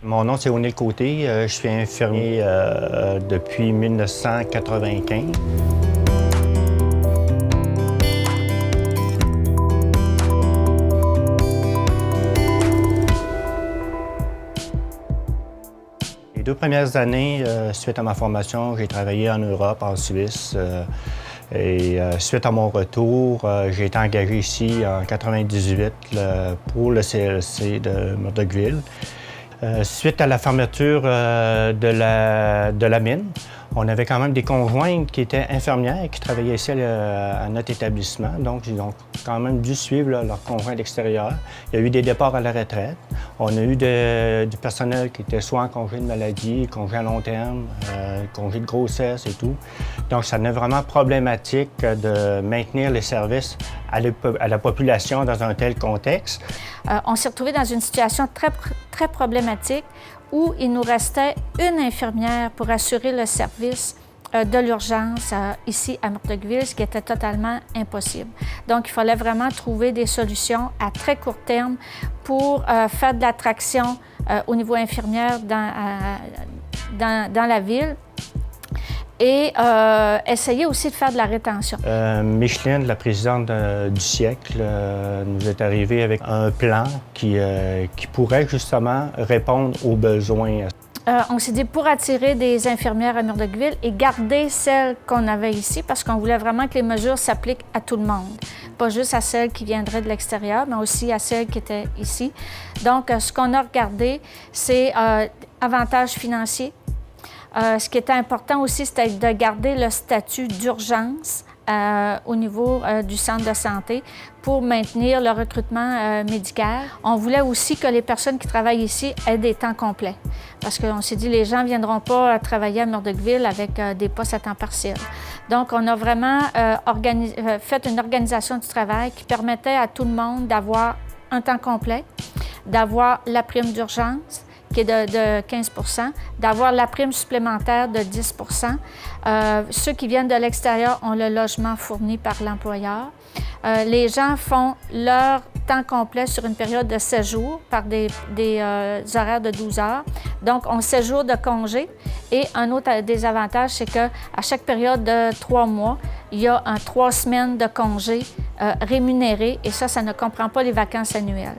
Mon nom, c'est O'Neil Côté. Je suis infirmier depuis 1995. Les 2 premières années, suite à ma formation, j'ai travaillé en Europe, en Suisse. Suite à mon retour, j'ai été engagé ici en 1998 pour le CLSC de Murdochville. Suite à la fermeture de la mine, on avait quand même des conjointes qui étaient infirmières qui travaillaient ici à notre établissement. Donc, ils ont quand même dû suivre leur conjoint extérieur. Il y a eu des départs à la retraite. On a eu du personnel qui était soit en congé de maladie, congé à long terme, congé de grossesse et tout. Donc, ça devient vraiment problématique de maintenir les services à la population dans un tel contexte. On s'est retrouvé dans une situation très problématique où il nous restait une infirmière pour assurer le service de l'urgence ici à Murdochville, ce qui était totalement impossible. Donc, il fallait vraiment trouver des solutions à très court terme pour faire de l'attraction au niveau infirmière dans la ville et essayer aussi de faire de la rétention. Micheline, la présidente du siècle, nous est arrivée avec un plan qui pourrait justement répondre aux besoins. On s'est dit pour attirer des infirmières à Murdochville et garder celles qu'on avait ici parce qu'on voulait vraiment que les mesures s'appliquent à tout le monde. Pas juste à celles qui viendraient de l'extérieur, mais aussi à celles qui étaient ici. Donc, ce qu'on a regardé, c'est avantages financiers. Ce qui était important aussi, c'était de garder le statut d'urgence au niveau du centre de santé pour maintenir le recrutement médical. On voulait aussi que les personnes qui travaillent ici aient des temps complets parce qu'on s'est dit que les gens ne viendront pas travailler à Murdochville avec des postes à temps partiel. Donc, on a vraiment fait une organisation du travail qui permettait à tout le monde d'avoir un temps complet, d'avoir la prime d'urgence, qui est de 15 %, d'avoir la prime supplémentaire de 10 %. Ceux qui viennent de l'extérieur ont le logement fourni par l'employeur. Les gens font leur temps complet sur une période de 7 jours par des horaires de 12 heures. Donc, on 7 jours de congé. Et un autre des avantages, c'est qu'à chaque période de 3 mois, il y a 3 semaines de congé rémunérés. Et ça ne comprend pas les vacances annuelles.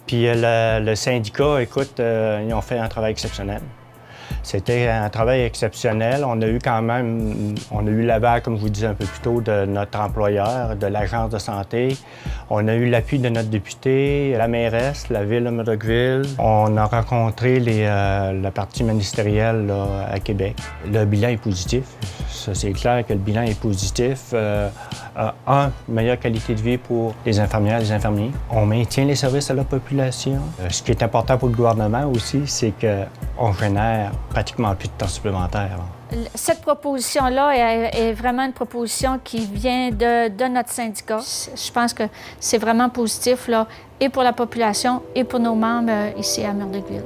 Puis le syndicat, écoute, ils ont fait un travail exceptionnel. C'était un travail exceptionnel. On a eu l'aval, comme je vous disais un peu plus tôt, de notre employeur, de l'agence de santé. On a eu l'appui de notre député, la mairesse, la ville de Murdochville. On a rencontré la partie ministérielle là, à Québec. Le bilan est positif. Ça, c'est clair que le bilan est positif. Une meilleure qualité de vie pour les infirmières et les infirmiers. On maintient les services à la population. Ce qui est important pour le gouvernement aussi, c'est qu'on génère pratiquement plus de temps supplémentaire. Cette proposition-là est vraiment une proposition qui vient de notre syndicat. Je pense que c'est vraiment positif là, et pour la population et pour nos membres ici à Murdochville.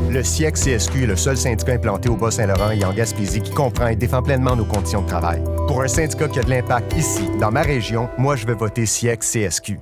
Le CIEC-CSQ est le seul syndicat implanté au Bas-Saint-Laurent et en Gaspésie qui comprend et défend pleinement nos conditions de travail. Pour un syndicat qui a de l'impact ici, dans ma région, moi, je vais voter CIEC-CSQ.